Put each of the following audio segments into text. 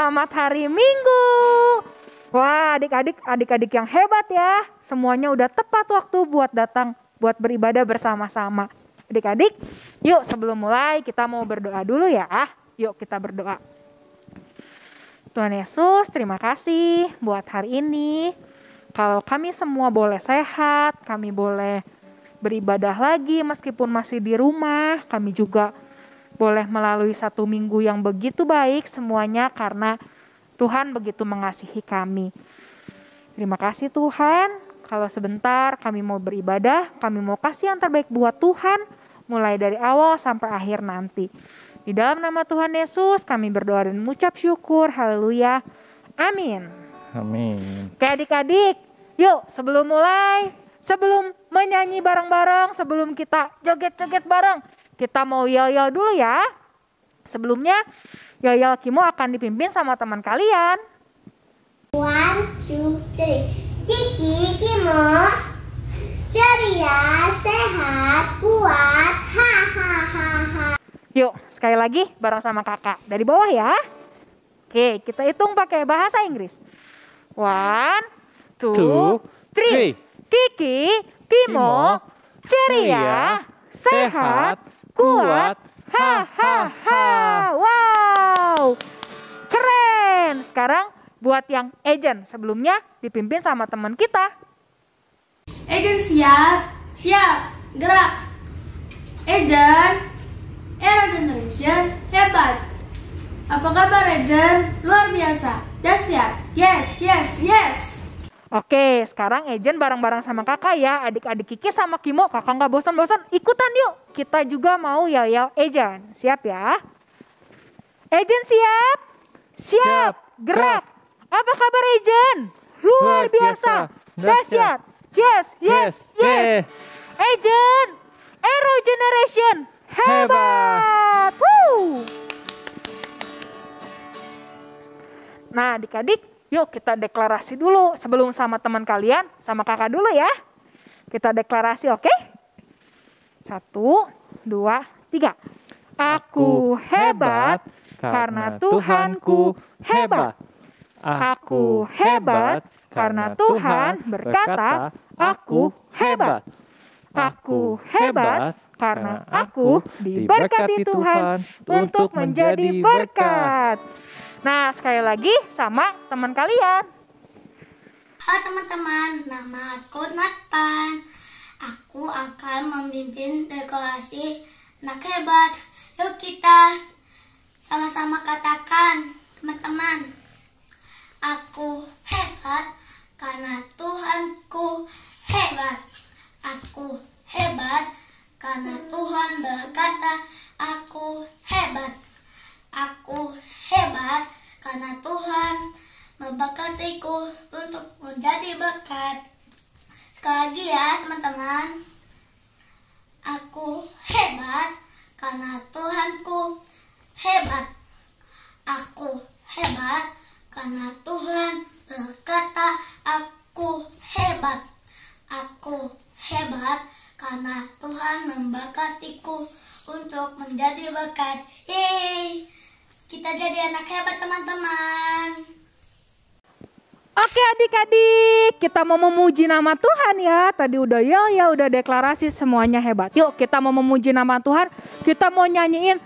selamat hari Minggu. Wah, adik-adik yang hebat ya. Semuanya udah tepat waktu buat datang, buat beribadah bersama-sama. Adik-adik, yuk sebelum mulai kita mau berdoa dulu ya. Yuk kita berdoa. Tuhan Yesus, terima kasih buat hari ini. Kalau kami semua boleh sehat, kami boleh beribadah lagi meskipun masih di rumah. Kami juga boleh melalui satu minggu yang begitu baik semuanya karena Tuhan begitu mengasihi kami. Terima kasih Tuhan, kalau sebentar kami mau beribadah, kami mau kasih yang terbaik buat Tuhan, mulai dari awal sampai akhir nanti. Di dalam nama Tuhan Yesus kami berdoa dan mengucap syukur, haleluya, amin. Amin. Oke adik-adik, yuk sebelum mulai, sebelum menyanyi bareng-bareng, sebelum kita joget-joget bareng, kita mau yel-yel dulu ya. Sebelumnya, Yel-Yel Kimo akan dipimpin sama teman kalian. 1, 2, 3. Kiki, Kimo, ceria, sehat, kuat, hahaha. Yuk, sekali lagi bareng sama kakak. Dari bawah ya. Oke, kita hitung pakai bahasa Inggris. 1, 2, 3. Kiki, Kimo, ceria, sehat, kuat, hahaha. Wow, keren. Sekarang buat yang agent, sebelumnya dipimpin sama teman kita. Agent siap, gerak. Agent, Era Generation hebat. Apa kabar Agent? Luar biasa, dahsyat. Yes. Oke, sekarang agent bareng-bareng sama kakak ya. Adik-adik Kiki sama Kimo, kakak nggak bosan-bosan, ikutan yuk. Kita juga mau yel-yel agent. Siap ya? Agent siap? Siap. Gerak. Apa kabar agent? Luar biasa. Dahsyat. Yes. Agent, Aero Generation hebat. Woo. Nah, adik-adik, yuk kita deklarasi dulu sebelum sama teman kalian, sama kakak dulu ya. Kita deklarasi, oke? 1, 2, 3. Aku hebat karena Tuhanku hebat. Aku hebat karena Tuhan berkata aku hebat. Aku hebat karena aku diberkati Tuhan untuk menjadi berkat. Nah, sekali lagi sama teman kalian. Halo teman-teman, nama aku Nathan. Aku akan memimpin deklarasi anak hebat. Yuk kita sama-sama katakan, teman-teman. Aku hebat karena Tuhanku hebat. Aku hebat karena Tuhan berkata aku hebat. Aku hebat karena Tuhan memberkatiku untuk menjadi berkat. Sekali lagi ya teman-teman. Aku hebat karena Tuhanku hebat. Aku hebat karena Tuhan berkata aku hebat. Aku hebat karena Tuhan memberkatiku untuk menjadi berkat. Yeay, kita jadi anak hebat teman-teman. Oke adik-adik, kita mau memuji nama Tuhan ya. Tadi udah ya udah deklarasi semuanya hebat. Yuk kita mau memuji nama Tuhan. Kita mau nyanyiin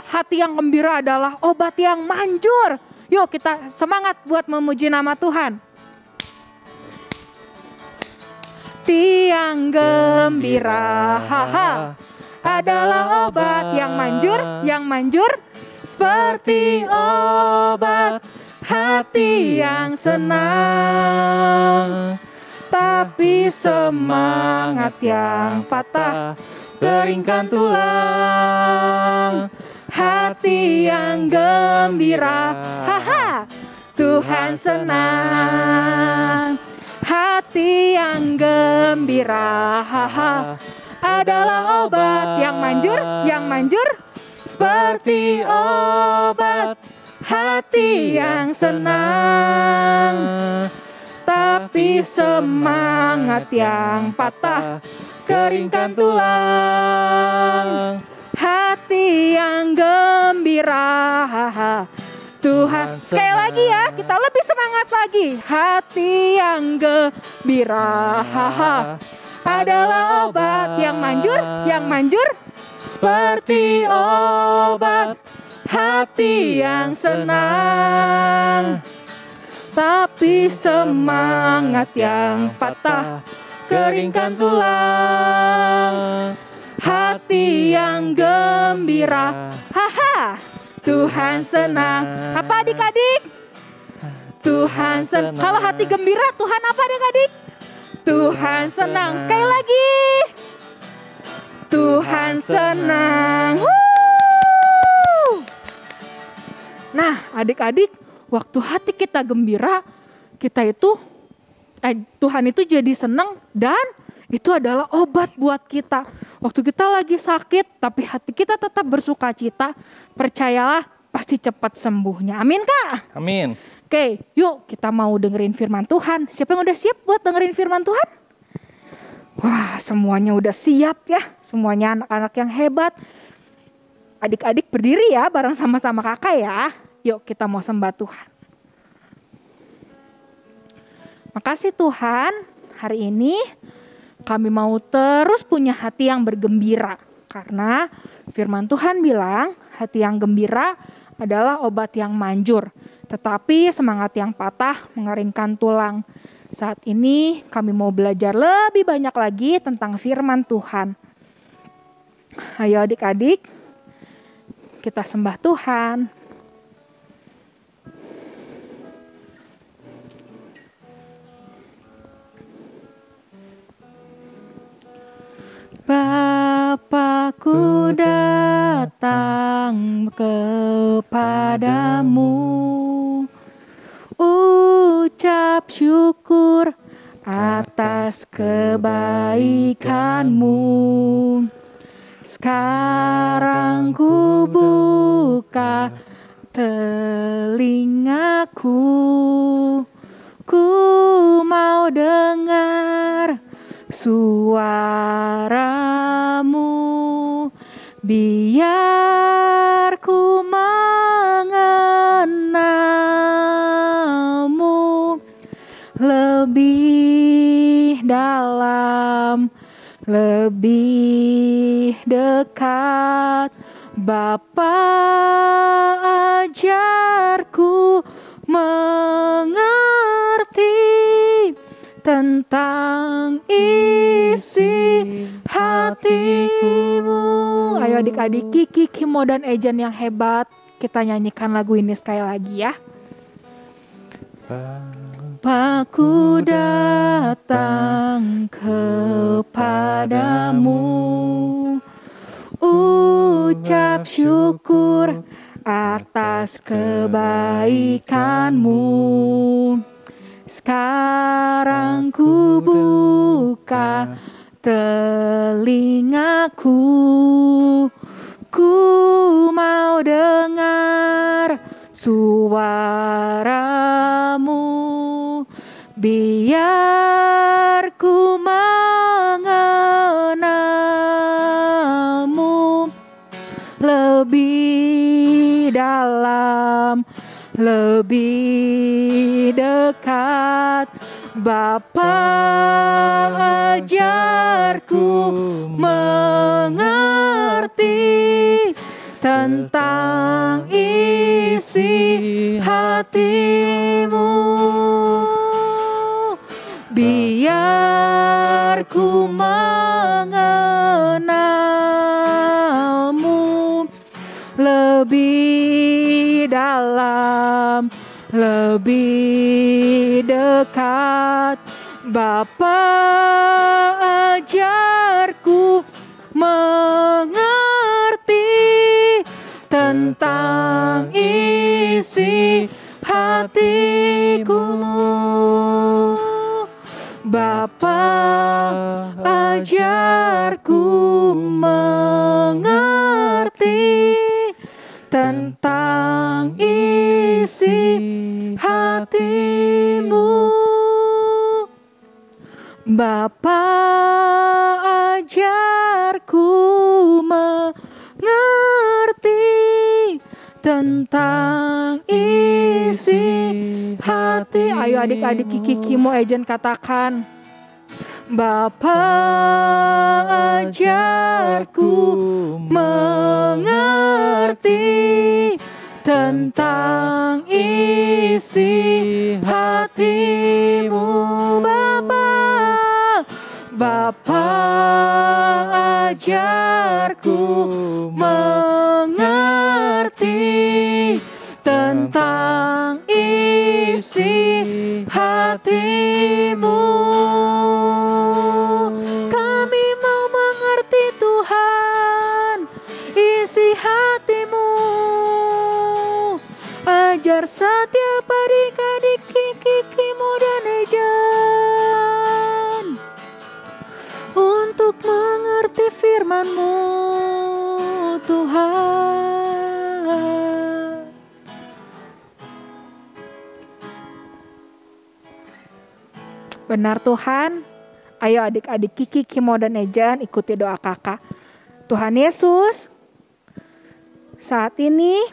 hati yang gembira adalah obat yang manjur. Yuk kita semangat buat memuji nama Tuhan. Hati yang gembira, adalah obat yang manjur, seperti obat hati yang senang. Tapi semangat yang patah, keringkan tulang. Hati yang gembira, Tuhan senang. Hati yang gembira, adalah obat yang manjur, seperti obat hati yang senang. Tapi semangat yang patah, keringkan tulang. Hati yang gembira, Tuhan. Sekali lagi ya, kita lebih semangat lagi. Hati yang gembira adalah obat yang manjur, seperti obat hati yang senang. Tapi semangat yang patah keringkan tulang. Hati yang gembira, Tuhan senang. Apa adik-adik? Tuhan senang. Kalau hati gembira, Tuhan apa adik-adik? Tuhan senang. Sekali lagi. Tuhan senang. Nah, adik-adik, waktu hati kita gembira, Tuhan itu jadi senang dan itu adalah obat buat kita. Waktu kita lagi sakit, tapi hati kita tetap bersuka cita, percayalah pasti cepat sembuhnya. Amin Kak? Amin. Oke, yuk kita mau dengerin firman Tuhan. Siapa yang udah siap buat dengerin firman Tuhan? Wah, semuanya udah siap ya. Semuanya anak-anak yang hebat. Adik-adik berdiri ya, bareng sama-sama kakak ya. Yuk kita mau sembah Tuhan. Makasih Tuhan, hari ini kami mau terus punya hati yang bergembira. Karena firman Tuhan bilang hati yang gembira adalah obat yang manjur. Tetapi semangat yang patah mengeringkan tulang. Saat ini kami mau belajar lebih banyak lagi tentang firman Tuhan. Ayo adik-adik, kita sembah Tuhan. Bapakku datang kepadamu, ucap syukur atas kebaikanmu. Sekarang ku buka telingaku, ku mau dengar suaramu, biar ku mengenalmu lebih dalam, lebih dekat. Bapa, ajarku mengerti tentang isi hatimu. Ayo adik-adik, Kiki, Kimo, dan Ejen yang hebat, kita nyanyikan lagu ini sekali lagi ya. Bapakku datang kepadamu, ucap syukur atas kebaikanmu. Sekarang ku buka telingaku, ku mau dengar suaramu, biar ku mengenalmu lebih dalam, lebih dekat. Bapa, ajarku mengerti tentang isi hatimu, biar ku mengenalmu lebih dalam, lebih dekat. Bapa, ajarku mengerti tentang isi hatiku. Bapa, ajarku mengerti tentang isi hatimu. Bapa, ajarku mengerti tentang mengerti. Ayo adik-adik Kiki Kimo Ejen katakan. Bapa ajarku mengerti tentang isi hatimu. Bapa ajarku mengerti tentang isi hatimu. Kami mau mengerti Tuhan isi hatimu. Ajar setiap adik-adik Kiki Kimo dan Ejen untuk mengerti firman-Mu Tuhan. Benar Tuhan. Ayo adik-adik Kiki Kimo dan Ejen ikuti doa kakak. Tuhan Yesus, saat ini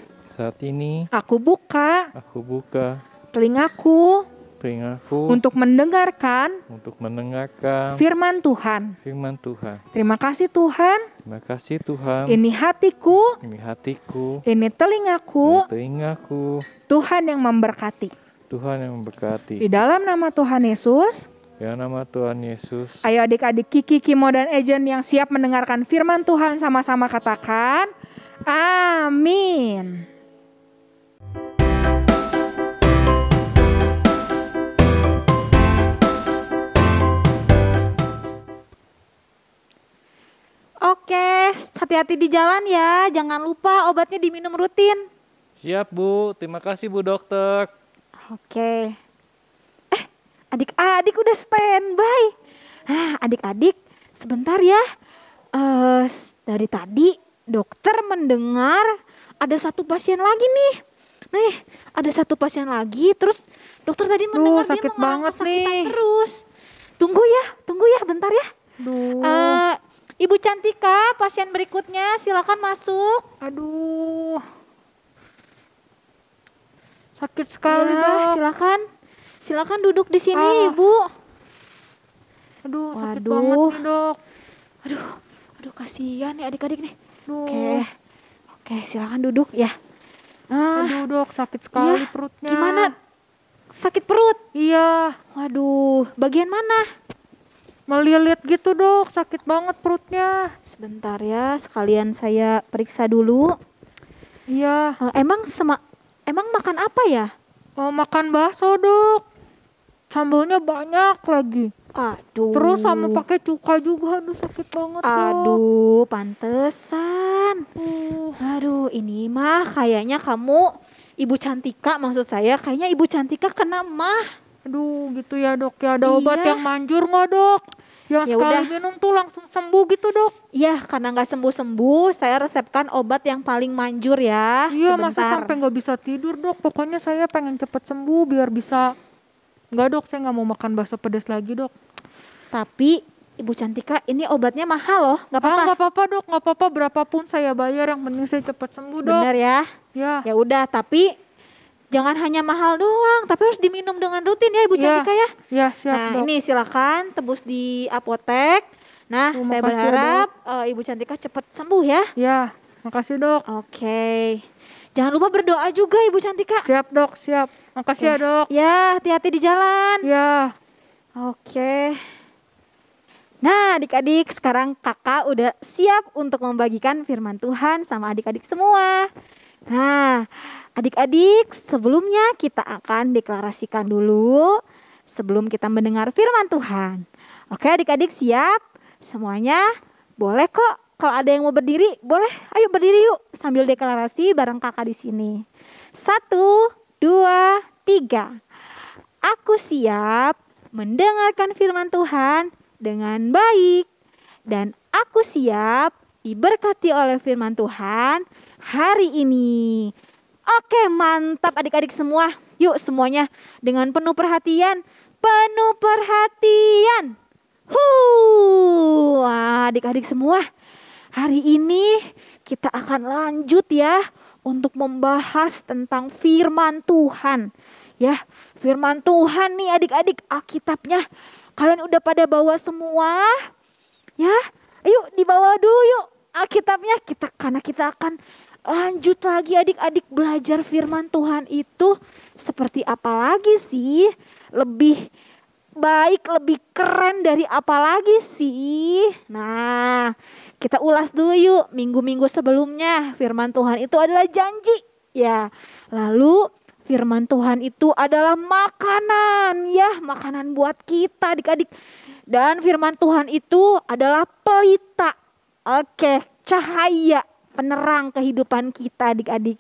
aku buka telingaku untuk mendengarkan firman Tuhan. Terima kasih Tuhan. Ini hatiku, ini telingaku. Tuhan yang memberkati. Di dalam nama Tuhan Yesus. Ayo adik-adik Kiki Kimo dan Ejen yang siap mendengarkan firman Tuhan sama-sama katakan amin. Oke, hati-hati di jalan ya. Jangan lupa obatnya diminum rutin. Siap Bu, terima kasih Bu Dokter. Oke. Adik-adik udah standby. Adik-adik sebentar ya. Dari tadi dokter mendengar ada satu pasien lagi nih. Ada satu pasien lagi. Terus dokter tadi mendengar dia mengeluh kesakitan terus. Tunggu ya bentar ya. Ibu Cantika, pasien berikutnya silakan masuk. Aduh. Sakit sekali ya, Dok. Silakan duduk di sini, Ibu. Aduh, sakit banget nih, Dok. Aduh kasihan nih adik-adik nih. Aduh. Oke, silakan duduk ya. Aduh, Dok, sakit sekali perutnya. Gimana? Sakit perut? Iya. Waduh, bagian mana? Melilit gitu Dok, sakit banget perutnya. Sebentar ya, sekalian saya periksa dulu. Iya. Emang makan apa ya? Makan bakso Dok. Sambelnya banyak lagi. Aduh. Terus sama pakai cuka juga, aduh sakit banget Dok. Aduh, pantesan. Aduh, ini mah kayaknya kamu Ibu Cantika, maksud saya kayaknya Ibu Cantika kena mah. Aduh gitu ya Dok ya, ada obat yang manjur nggak Dok? Yang sekali minum tuh langsung sembuh gitu Dok? Iya, karena nggak sembuh-sembuh saya resepkan obat yang paling manjur ya. Iya, masa sampai nggak bisa tidur Dok, pokoknya saya pengen cepet sembuh biar bisa. Nggak Dok, saya nggak mau makan bakso pedas lagi Dok. Tapi Ibu Cantika ini obatnya mahal loh, nggak apa-apa. Nggak apa-apa Dok, nggak apa-apa, berapapun saya bayar, yang penting saya cepet sembuh Dok. Bener ya? Ya. Ya udah, tapi jangan hanya mahal doang, tapi harus diminum dengan rutin ya Ibu Cantika ya. Ya siap Nah Dok. ini silakan tebus di apotek. Nah saya berharap Ibu Cantika cepat sembuh ya. Ya, makasih Dok. Oke. Jangan lupa berdoa juga Ibu Cantika. Siap Dok, siap. Makasih ya Dok. Ya, hati-hati di jalan. Ya. Oke. Nah adik-adik, sekarang kakak udah siap untuk membagikan firman Tuhan sama adik-adik semua. Nah, adik-adik, sebelumnya kita akan deklarasikan dulu sebelum kita mendengar firman Tuhan. Oke, adik-adik siap? Semuanya boleh kok. Kalau ada yang mau berdiri, boleh. Ayo berdiri yuk sambil deklarasi bareng kakak di sini. 1, 2, 3. Aku siap mendengarkan firman Tuhan dengan baik dan aku siap diberkati oleh firman Tuhan hari ini. Oke, mantap adik-adik semua. Yuk semuanya dengan penuh perhatian. Adik-adik semua. Hari ini kita akan lanjut ya untuk membahas tentang firman Tuhan Ya, firman Tuhan nih adik-adik, Alkitabnya. Kalian udah pada bawa semua? Ya, ayo dibawa dulu yuk Alkitabnya. Karena kita akan lanjut lagi adik-adik belajar firman Tuhan itu seperti apa lagi sih? Lebih baik, lebih keren dari apa lagi sih? Nah, kita ulas dulu yuk minggu-minggu sebelumnya. Firman Tuhan itu adalah janji. Ya, lalu firman Tuhan itu adalah makanan. Ya, makanan buat kita adik-adik. Dan firman Tuhan itu adalah pelita. Oke, cahaya penerang kehidupan kita adik-adik.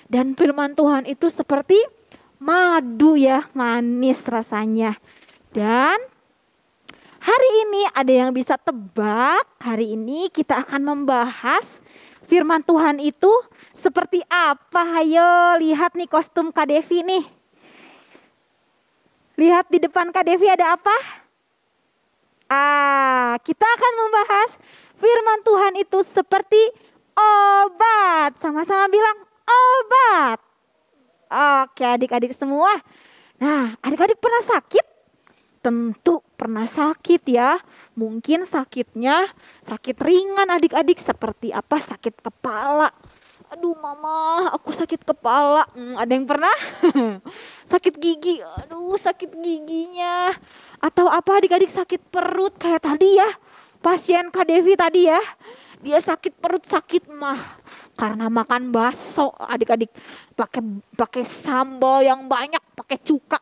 Dan firman Tuhan itu seperti madu ya, manis rasanya. Dan hari ini ada yang bisa tebak, hari ini kita akan membahas firman Tuhan itu seperti apa. Ayo lihat nih kostum Kak Devi nih. Lihat di depan Kak Devi ada apa? Kita akan membahas firman Tuhan itu seperti obat. Sama-sama bilang obat. Oke adik-adik semua. Nah, adik-adik pernah sakit? Tentu pernah sakit ya. Mungkin sakitnya sakit ringan adik-adik, seperti apa? Sakit kepala. Aduh mama, aku sakit kepala. Ada yang pernah? Sakit gigi. Aduh sakit giginya. Atau apa adik-adik, sakit perut kayak tadi ya. Pasien Kak Devi tadi ya. Dia sakit perut, sakit mah karena makan bakso adik-adik. Pakai sambal yang banyak, pakai cuka.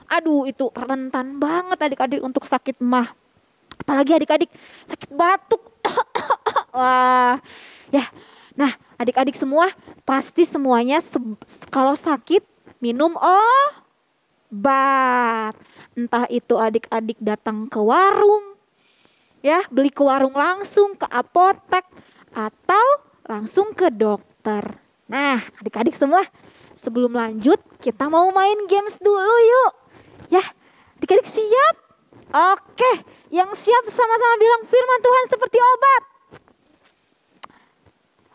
Aduh itu rentan banget adik-adik untuk sakit mah. Apalagi adik-adik sakit batuk. Wah, ya. Nah, adik-adik semua pasti semuanya kalau sakit minum obat. Entah itu adik-adik datang ke warung, ya, beli ke warung langsung, ke apotek, atau langsung ke dokter. Nah, adik-adik semua, sebelum lanjut kita mau main games dulu yuk. Ya, adik-adik siap? Oke, yang siap sama-sama bilang firman Tuhan seperti obat.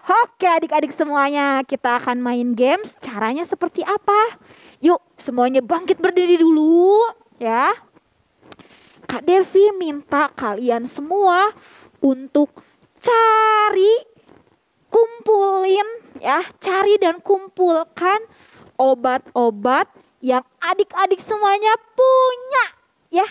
Oke adik-adik semuanya, kita akan main games. Caranya seperti apa? Yuk semuanya bangkit berdiri dulu ya. Kak Devi minta kalian semua untuk kumpulin ya, cari dan kumpulkan obat-obat yang adik-adik semuanya punya ya.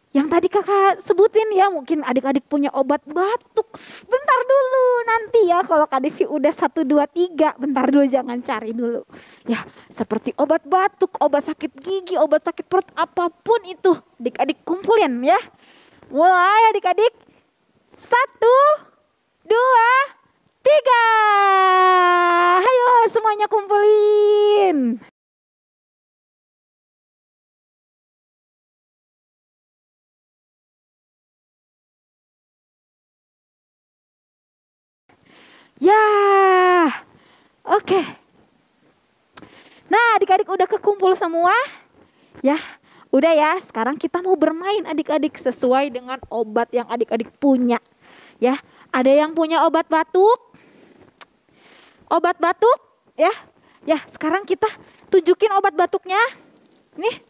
Yang tadi kakak sebutin ya, mungkin adik-adik punya obat batuk. Bentar dulu nanti ya, kalau Kak Devi udah 1, 2, 3, bentar dulu jangan cari dulu. Ya seperti obat batuk, obat sakit gigi, obat sakit perut, apapun itu adik-adik kumpulin ya. Mulai adik-adik, 1, 2, 3. Ayo semuanya kumpulin. Ya, oke. Nah adik-adik udah kekumpul semua? Ya, udah ya. Sekarang kita mau bermain adik-adik sesuai dengan obat yang adik-adik punya. Ya, ada yang punya obat batuk? Obat batuk? Ya, ya. Sekarang kita tunjukin obat batuknya. Nih,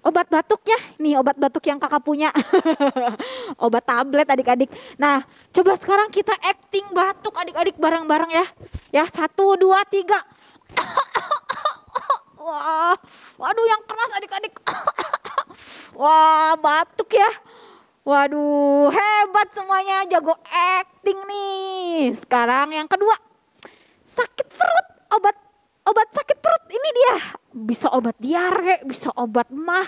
obat batuknya. Nih obat batuk yang kakak punya. Obat tablet adik-adik. Nah, coba sekarang kita acting batuk adik-adik bareng-bareng ya. Ya, 1, 2, 3. Wah, waduh yang keras adik-adik. Wah, batuk ya. Waduh, hebat semuanya, jago acting nih. Sekarang yang kedua. Sakit perut, obat sakit perut ini dia. Bisa obat diare, bisa obat mah.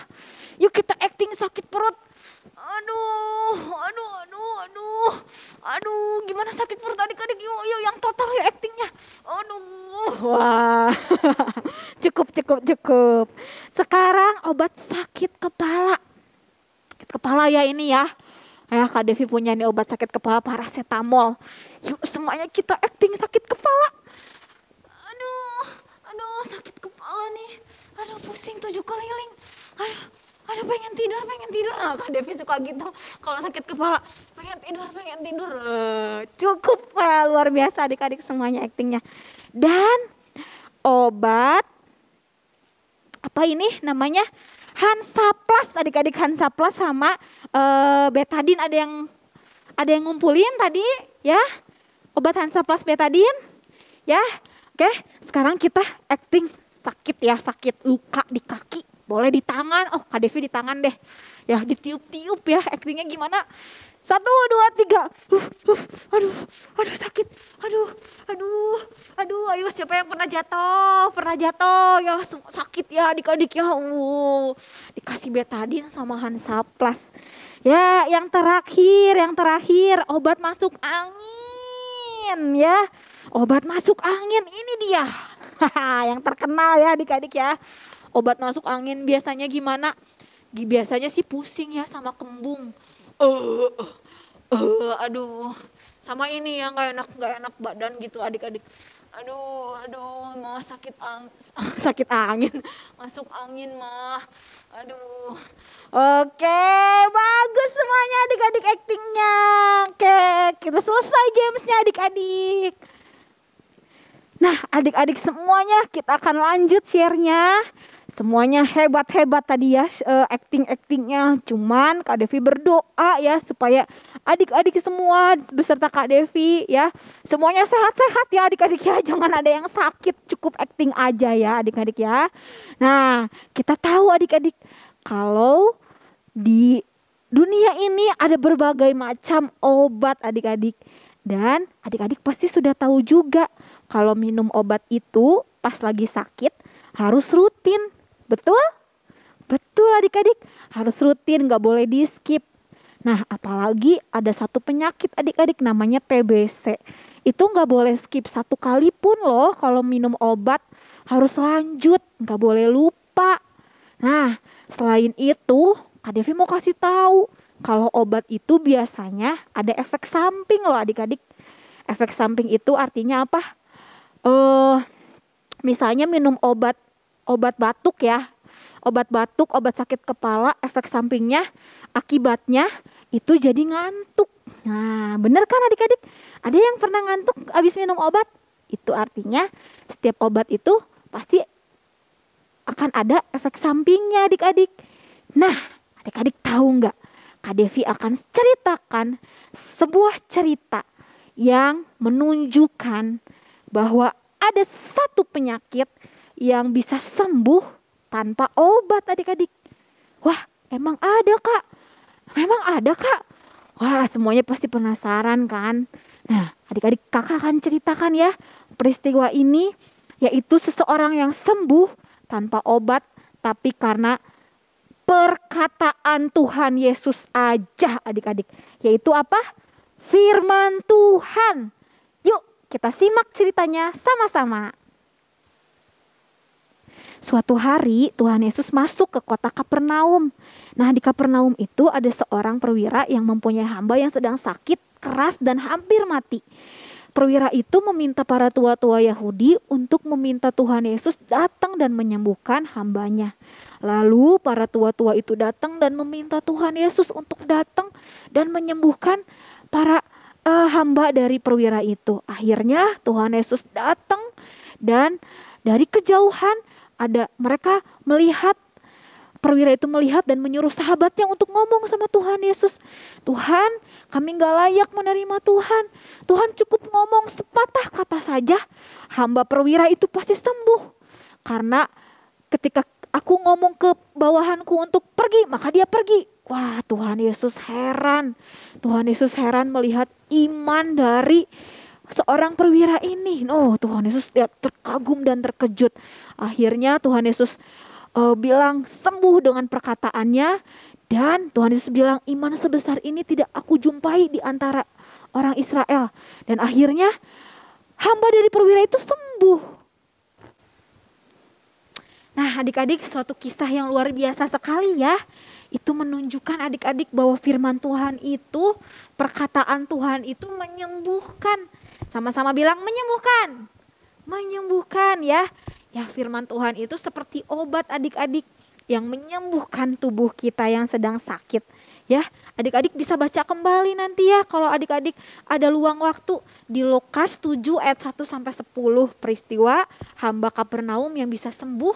Yuk kita acting sakit perut. Aduh, gimana sakit perut adik-adik? Yuk yang total ya actingnya. Aduh, wah, cukup. Sekarang obat sakit kepala. Sakit kepala ya ini ya. Ya Kak Devi punya nih obat sakit kepala paracetamol. Yuk semuanya kita acting sakit kepala. Aduh sakit kepala nih. Aduh pusing 7 keliling. Aduh pengen tidur. Nah, Kak Devi suka gitu. Kalau sakit kepala pengen tidur. Cukup. Wah, luar biasa adik-adik semuanya actingnya. Dan obat apa ini namanya? Hansaplast, adik-adik. Hansaplast sama betadin ada yang ngumpulin tadi ya. Obat Hansaplast betadin ya. Oke, sekarang kita acting sakit ya, sakit luka di kaki, boleh di tangan. Oh, Kak Devi di tangan deh. Ya, ditiup-tiup ya, actingnya gimana? 1, 2, 3. Aduh sakit. Aduh, ayo siapa yang pernah jatuh? Ya sakit ya adik-adik ya. Dikasih betadin sama Hansaplast. Ya, yang terakhir obat masuk angin ya. Obat masuk angin ini dia. Yang terkenal ya adik-adik ya. Obat masuk angin biasanya gimana? Biasanya sih pusing ya sama kembung. Aduh. Sama ini ya nggak enak badan gitu adik-adik. Aduh, mah sakit angin. Masuk angin mah. Aduh. Oke, bagus semuanya adik-adik actingnya. Oke, kita selesai gamesnya adik-adik. Nah, adik-adik semuanya kita akan lanjut share-nya. Semuanya hebat-hebat tadi ya acting-actingnya. Cuman Kak Devi berdoa ya supaya adik-adik semua beserta Kak Devi ya semuanya sehat-sehat ya adik-adik ya. Jangan ada yang sakit, cukup acting aja ya adik-adik ya. Nah, kita tahu adik-adik kalau di dunia ini ada berbagai macam obat adik-adik. Dan adik-adik pasti sudah tahu juga kalau minum obat itu pas lagi sakit harus rutin. Betul? Betul adik-adik, harus rutin, gak boleh di skip. Nah, apalagi ada satu penyakit adik-adik namanya TBC. Itu gak boleh skip satu kali pun loh kalau minum obat. Harus lanjut, gak boleh lupa. Nah, selain itu, Kak Devi mau kasih tahu kalau obat itu biasanya ada efek samping loh adik-adik. Efek samping itu artinya apa? Misalnya minum obat batuk ya. Obat batuk, obat sakit kepala, efek sampingnya, akibatnya itu jadi ngantuk. Nah, bener kan adik-adik? Ada yang pernah ngantuk habis minum obat? Itu artinya setiap obat itu pasti akan ada efek sampingnya adik-adik. Nah, adik-adik tahu nggak? Kak Devi akan ceritakan sebuah cerita yang menunjukkan bahwa ada satu penyakit yang bisa sembuh tanpa obat adik-adik. Wah, emang ada Kak? Memang ada Kak? Wah, semuanya pasti penasaran kan? Nah, adik-adik kakak akan ceritakan ya peristiwa ini, yaitu seseorang yang sembuh tanpa obat, tapi karena perkataan Tuhan Yesus aja adik-adik. Yaitu apa? Firman Tuhan. Yuk kita simak ceritanya sama-sama. Suatu hari Tuhan Yesus masuk ke kota Kapernaum. Nah, di Kapernaum itu ada seorang perwira yang mempunyai hamba yang sedang sakit keras dan hampir mati. Perwira itu meminta para tua-tua Yahudi untuk meminta Tuhan Yesus datang dan menyembuhkan hambanya. Lalu para tua-tua itu datang dan meminta Tuhan Yesus untuk datang dan menyembuhkan para hamba dari perwira itu. Akhirnya Tuhan Yesus datang dan dari kejauhan mereka melihat, perwira itu melihat dan menyuruh sahabatnya untuk ngomong sama Tuhan Yesus. Tuhan, kami gak layak menerima Tuhan. Tuhan cukup ngomong sepatah kata saja, hamba perwira itu pasti sembuh. Karena ketika aku ngomong ke bawahanku untuk pergi, maka dia pergi. Wah, Tuhan Yesus heran. Tuhan Yesus heran melihat iman dari seorang perwira ini. Tuhan Yesus terkagum dan terkejut. Akhirnya Tuhan Yesus bilang sembuh dengan perkataannya. Dan Tuhan Yesus bilang, iman sebesar ini tidak aku jumpai di antara orang Israel. Dan akhirnya hamba dari perwira itu sembuh. Nah, adik-adik, suatu kisah yang luar biasa sekali ya. Itu menunjukkan adik-adik bahwa firman Tuhan itu, perkataan Tuhan itu menyembuhkan. Sama-sama bilang menyembuhkan. Menyembuhkan ya. Ya, firman Tuhan itu seperti obat adik-adik yang menyembuhkan tubuh kita yang sedang sakit. Ya, adik-adik bisa baca kembali nanti ya kalau adik-adik ada luang waktu di Lukas 7 ayat 1 sampai 10 peristiwa hamba Kapernaum yang bisa sembuh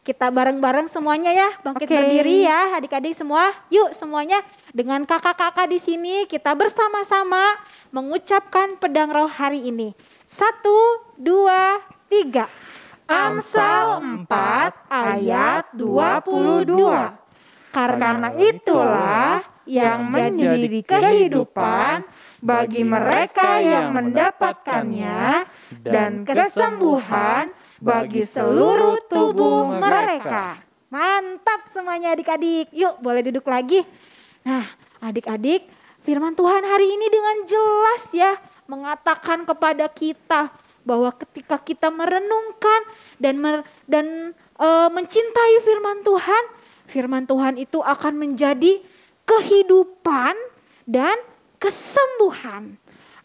kita bareng-bareng semuanya ya, bangkit Oke. berdiri ya adik-adik semua. Yuk semuanya dengan kakak-kakak di sini kita bersama-sama mengucapkan pedang roh hari ini. 1, 2, 3. Amsal 4 ayat 22. Karena itulah yang menjadi kehidupan bagi mereka yang mendapatkannya dan kesembuhan bagi seluruh tubuh mereka. Mantap semuanya adik-adik. Yuk boleh duduk lagi. Nah adik-adik, firman Tuhan hari ini dengan jelas ya mengatakan kepada kita bahwa ketika kita merenungkan dan mencintai firman Tuhan itu akan menjadi kehidupan dan kesembuhan.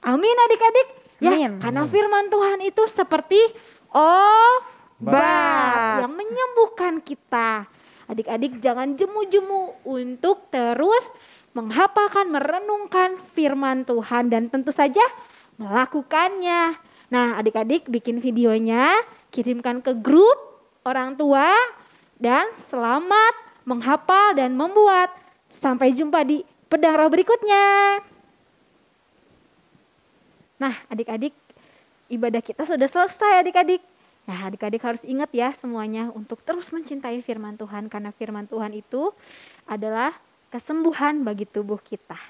Amin adik-adik. Ya, Amin. karena firman Tuhan itu seperti obat yang menyembuhkan kita. Adik-adik jangan jemu-jemu untuk terus menghafalkan, merenungkan firman Tuhan dan tentu saja melakukannya. Nah adik-adik bikin videonya, kirimkan ke grup orang tua dan selamat menghafal dan membuat. Sampai jumpa di pedang roh berikutnya. Nah adik-adik, ibadah kita sudah selesai adik-adik. Nah adik-adik harus ingat ya semuanya untuk terus mencintai firman Tuhan. Karena firman Tuhan itu adalah kesembuhan bagi tubuh kita.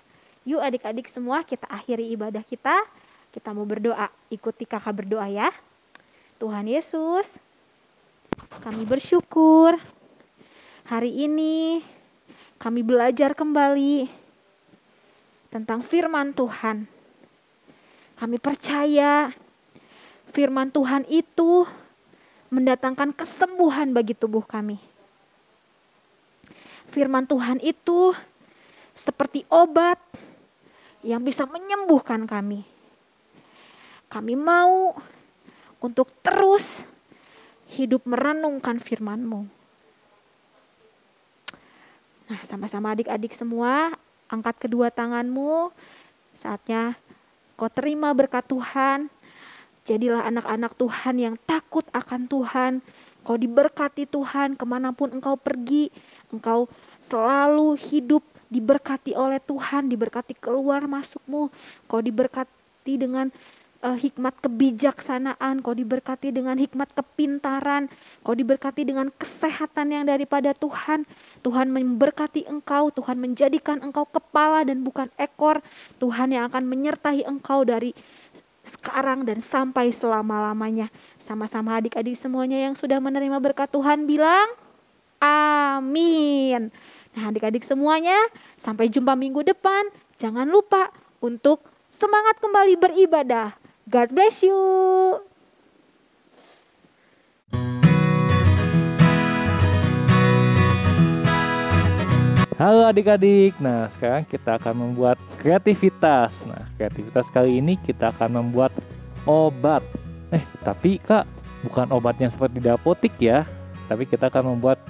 Yuk adik-adik semua kita akhiri ibadah kita. Kita mau berdoa, ikuti kakak berdoa ya. Tuhan Yesus, kami bersyukur hari ini kami belajar kembali tentang firman Tuhan. Kami percaya firman Tuhan itu mendatangkan kesembuhan bagi tubuh kami. Firman Tuhan itu seperti obat yang bisa menyembuhkan kami. Kami mau untuk terus hidup merenungkan firman-Mu. Nah, sama-sama adik-adik semua, angkat kedua tanganmu. Saatnya kau terima berkat Tuhan. Jadilah anak-anak Tuhan yang takut akan Tuhan. Kau diberkati Tuhan kemanapun engkau pergi. Engkau selalu hidup diberkati oleh Tuhan. Diberkati keluar masukmu. Kau diberkati dengan hikmat kebijaksanaan, kau diberkati dengan hikmat kepintaran, kau diberkati dengan kesehatan yang daripada Tuhan. Tuhan memberkati engkau, Tuhan menjadikan engkau kepala dan bukan ekor. Tuhan yang akan menyertai engkau dari sekarang dan sampai selama-lamanya. Sama-sama adik-adik semuanya yang sudah menerima berkat Tuhan bilang amin. Nah adik-adik semuanya, sampai jumpa minggu depan. Jangan lupa untuk semangat kembali beribadah. God bless you. Halo adik-adik, nah sekarang kita akan membuat kreativitas. Nah kreativitas kali ini kita akan membuat obat. Tapi kak, bukan obat yang seperti di apotik ya. Tapi kita akan membuat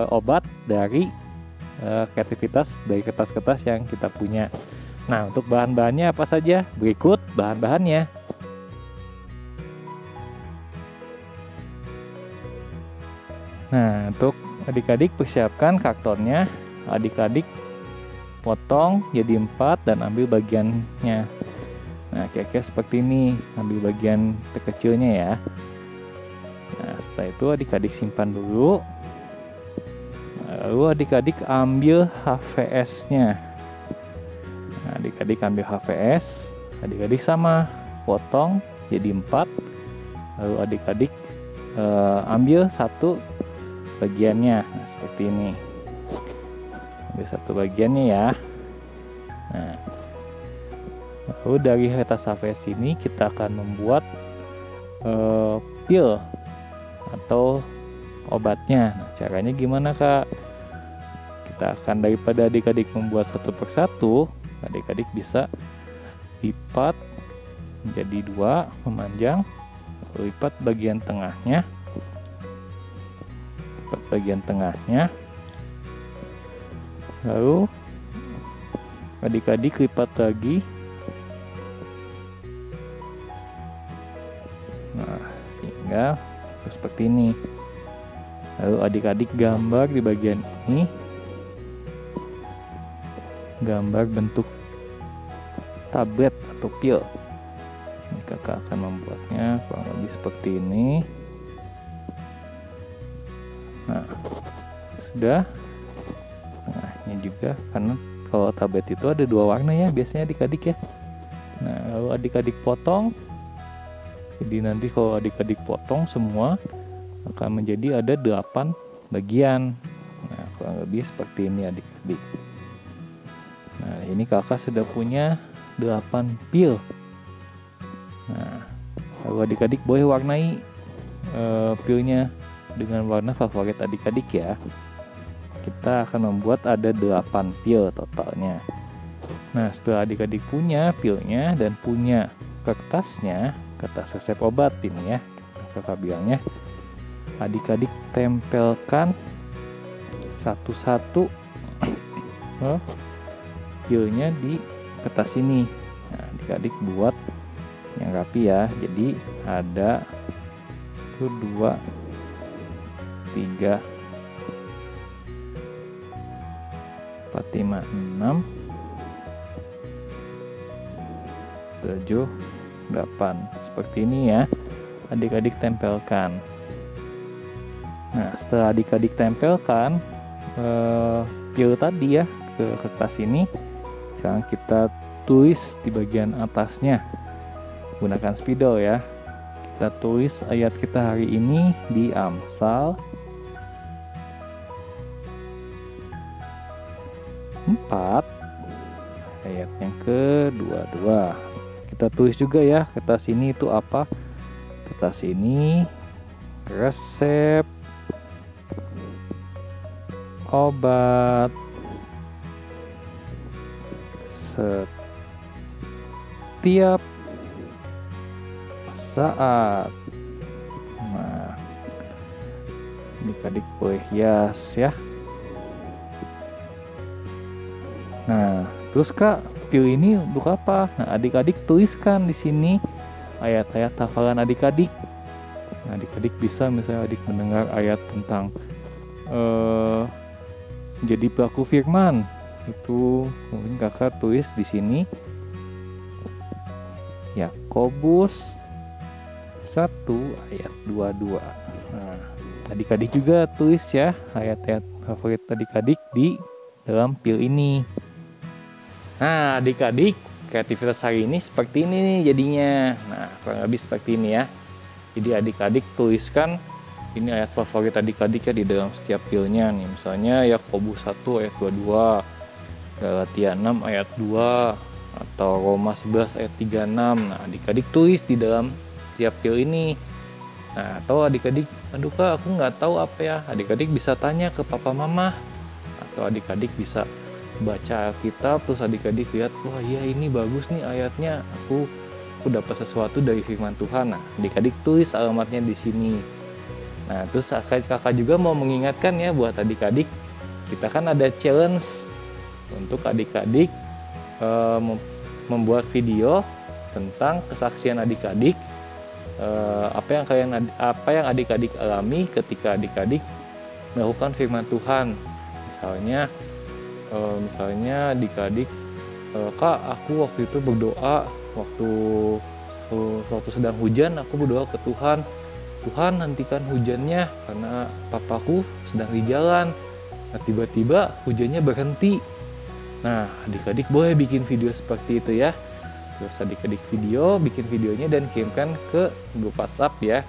obat dari kreativitas dari kertas-kertas yang kita punya. Nah untuk bahan-bahannya apa saja? Berikut bahan-bahannya. Nah untuk adik-adik persiapkan kartonnya. Adik-adik potong jadi 4 dan ambil bagiannya. Nah kira-kira seperti ini. Ambil bagian terkecilnya ya. Nah setelah itu adik-adik simpan dulu. Lalu adik-adik ambil HVS-nya. Nah, adik-adik ambil HVS. Adik-adik sama potong jadi 4. Lalu adik-adik ambil satu bagiannya. Nah seperti ini. Ambil satu bagiannya ya. Nah lalu dari kertas HVS ini kita akan membuat pil atau obatnya. Nah, caranya gimana kak? Kita akan daripada adik-adik membuat satu persatu, adik-adik bisa lipat menjadi 2, memanjang, lipat bagian tengahnya, lalu adik-adik lipat lagi. Nah sehingga seperti ini. Lalu adik-adik gambar di bagian ini, gambar bentuk tablet atau pil. Ini kakak akan membuatnya kurang lebih seperti ini. Nah, sudah. Nah, ini juga karena kalau tablet itu ada 2 warna ya biasanya adik-adik ya. Nah, lalu adik-adik potong. Jadi nanti kalau adik-adik potong semua akan menjadi ada 8 bagian. Nah, kurang lebih seperti ini adik-adik. Nah, ini kakak sudah punya 8 pil. Nah, lalu adik-adik boleh warnai pilnya dengan warna favorit adik-adik ya. Kita akan membuat ada 8 pil totalnya. Nah, setelah adik-adik punya pilnya dan punya kertasnya, kertas resep obat ini ya, kakak bilangnya, adik-adik tempelkan satu-satu pilnya di kertas ini. Nah, adik-adik buat yang rapi ya. Jadi ada 1, 2, 3, 4, 5, 6, 7, 8. Seperti ini ya. Adik-adik tempelkan. Nah, setelah adik-adik tempelkan pil tadi ya ke kertas ini, sekarang kita tulis di bagian atasnya gunakan spidol ya. Kita tulis ayat kita hari ini di Amsal 4 ayat yang ke-22. Kita tulis juga ya kertas ini itu apa. Kertas ini resep obat setiap saat. Nah, adik-adik boleh hias ya. Nah, terus kak, pil ini untuk apa? Nah, adik-adik tuliskan di sini ayat-ayat hafalan adik-adik. Nah, adik-adik bisa misalnya adik mendengar ayat tentang jadi pelaku firman, itu mungkin kakak tulis di sini Yakobus 1 ayat 22. Nah, adik-adik juga tulis ya ayat-ayat favorit adik-adik di dalam pil ini. Nah, adik-adik, kreativitas hari ini seperti ini nih jadinya. Nah, kurang lebih seperti ini ya. Jadi adik-adik tuliskan ini ayat favorit adik-adik ya di dalam setiap pilnya nih. Misalnya Yakobus 1 ayat 22, Galatia 6 ayat 2, atau Roma 11 ayat 36. Nah, adik-adik tulis di dalam setiap pil ini. Nah, atau adik-adik, aduh kak aku nggak tahu apa ya. Adik-adik bisa tanya ke papa mama. Atau adik-adik bisa baca Alkitab, terus adik-adik lihat, wah iya ini bagus nih ayatnya. Aku dapat sesuatu dari firman Tuhan. Nah, adik-adik tulis alamatnya di sini. Nah, terus kakak juga mau mengingatkan ya buat adik-adik, kita kan ada challenge untuk adik-adik membuat video tentang kesaksian adik-adik, apa yang adik-adik alami ketika adik-adik melakukan firman Tuhan. Misalnya adik-adik, kak aku waktu itu berdoa waktu sedang hujan, aku berdoa ke Tuhan, Tuhan hentikan hujannya karena papaku sedang di jalan. Nah, tiba-tiba hujannya berhenti. Nah, adik-adik boleh bikin video seperti itu ya. Terus adik-adik bikin videonya dan kirimkan ke grup WhatsApp ya.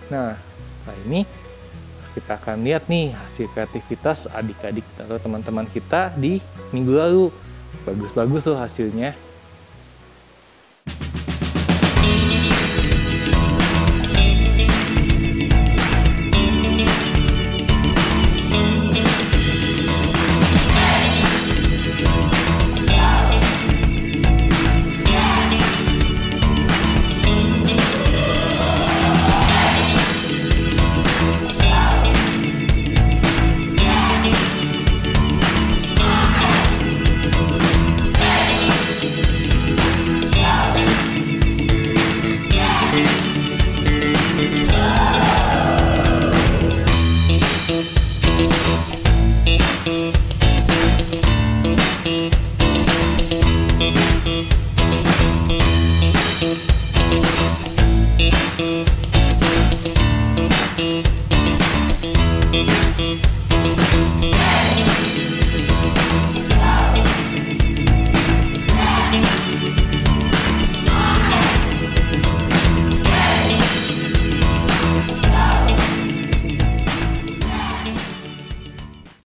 Nah, setelah ini kita akan lihat nih hasil kreativitas adik-adik atau teman-teman kita di minggu lalu. Bagus-bagus loh hasilnya.